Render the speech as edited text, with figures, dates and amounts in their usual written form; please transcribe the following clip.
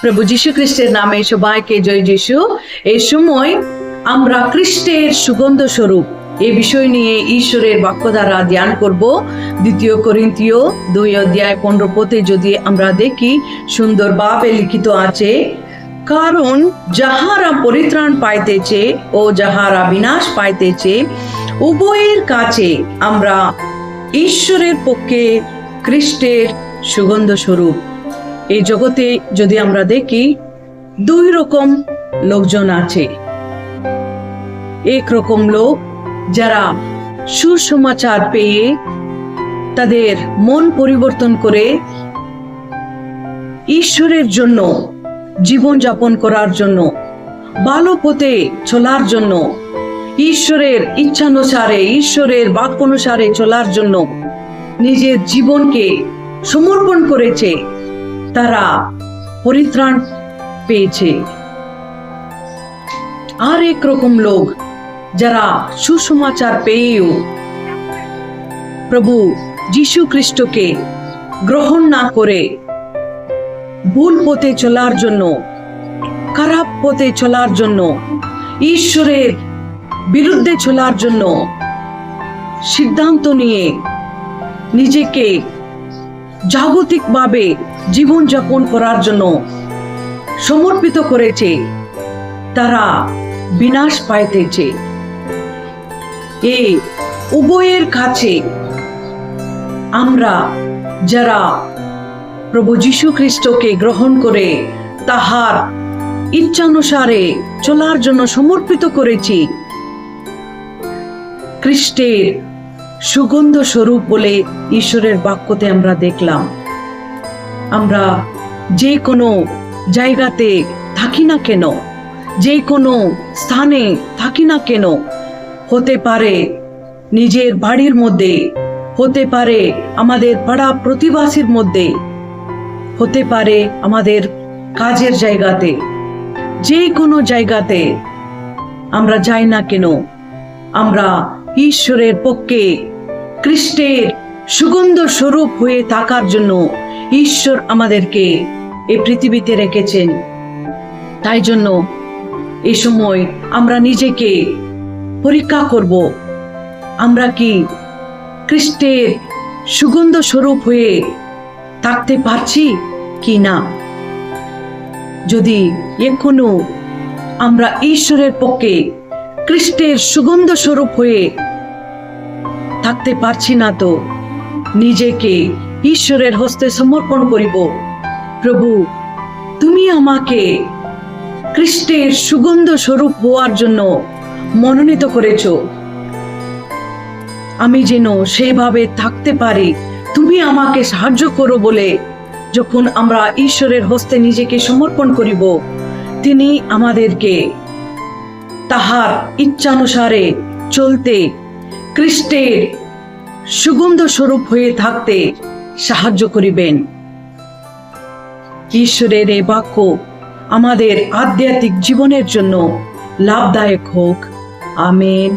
প্রভু যীশু খ্রিস্টের নামে সবাইকে জয় যিশু। এই সময় আমরা খ্রিস্টের সুগন্ধ স্বরূপ এই বিষয় নিয়ে ঈশ্বরের বাক্য দ্বারা ধ্যান করব। 2 করিন্থীয় 2:15 যদি আমরা দেখি, সুন্দরভাবে লিখিত আছে, কারণ যাহারা পরিত্রাণ পাইতেছে ও যাহারা বিনাশ পাইতেছে উভয়ের কাছে আমরা ঈশ্বরের পক্ষে খ্রিস্টের সুগন্ধ স্বরূপ। এই জগতে যদি আমরা দেখি, 2 রকম লোকজন আছে। এক রকম লোক যারা সুসমাচার পেয়ে তাদের মন পরিবর্তন করে ঈশ্বরের জন্য জীবন যাপন করার জন্য, ভালো পথে চলার জন্য, ঈশ্বরের ইচ্ছানুসারে ঈশ্বরের বাক্য অনুসারে চলার জন্য নিজের জীবনকে সমর্পণ করেছে, তারা পরিত্রাণ পেয়েছে। আর এক রকম লোক যারা সুসমাচার পেয়েও প্রভু যীশু খ্রিস্টকে গ্রহণ না করে ভুল পথে চলার জন্য, খারাপ পথে চলার জন্য, ঈশ্বরের বিরুদ্ধে চলার জন্য সিদ্ধান্ত নিয়ে নিজেকে জাগতিকভাবে জীবনযাপন করার জন্য সমর্পিত করেছে, তারা বিনাশ পাইতেছে। এই উভয়ের কাছে আমরা যারা প্রভু যীশু খ্রিস্টকে গ্রহণ করে তাহার ইচ্ছানুসারে চলার জন্য সমর্পিত করেছি, খ্রিস্টের সুগন্ধ স্বরূপ বলে ঈশ্বরের বাক্যতে আমরা দেখলাম। আমরা যে কোনো জায়গাতে থাকি না কেন, যে কোনো স্থানে থাকি না কেন, হতে পারে নিজের বাড়ির মধ্যে, হতে পারে আমাদের পাড়া প্রতিবাসীর মধ্যে, হতে পারে আমাদের কাজের জায়গাতে, যে কোনো জায়গাতে আমরা যাই না কেন, আমরা ঈশ্বরের পক্ষে খ্রিস্টের সুগন্ধ স্বরূপ হয়ে থাকার জন্য ঈশ্বর আমাদেরকে এই পৃথিবীতে রেখেছেন। তাই জন্য এই সময় আমরা নিজেকে পরীক্ষা করব, আমরা কি খ্রিস্টের সুগন্ধ স্বরূপ হয়ে থাকতে পারছি কি না। যদি এখনো আমরা ঈশ্বরের পক্ষে খ্রিস্টের সুগন্ধ স্বরূপ হয়ে থাকতে পারছি না, তো নিজেকে ঈশ্বরের হস্তে সমর্পণ করিব। প্রভু, তুমি আমাকে খ্রিস্টের সুগন্ধ স্বরূপ হওয়ার জন্য মনোনীত করেছ, আমি যেন সেইভাবে থাকতে পারি, তুমি আমাকে সাহায্য করো বলে যখন আমরা ঈশ্বরের হস্তে নিজেকে সমর্পণ করিব, তিনি আমাদেরকে তাহার ইচ্ছানুসারে চলতে, খ্রিস্টের সুগন্ধ স্বরূপ হয়ে থাকতে সাহায্য করিবেন। ঈশ্বরের এই বাক্য আমাদের আধ্যাত্মিক জীবনের জন্য লাভদায়ক হোক। আমেন।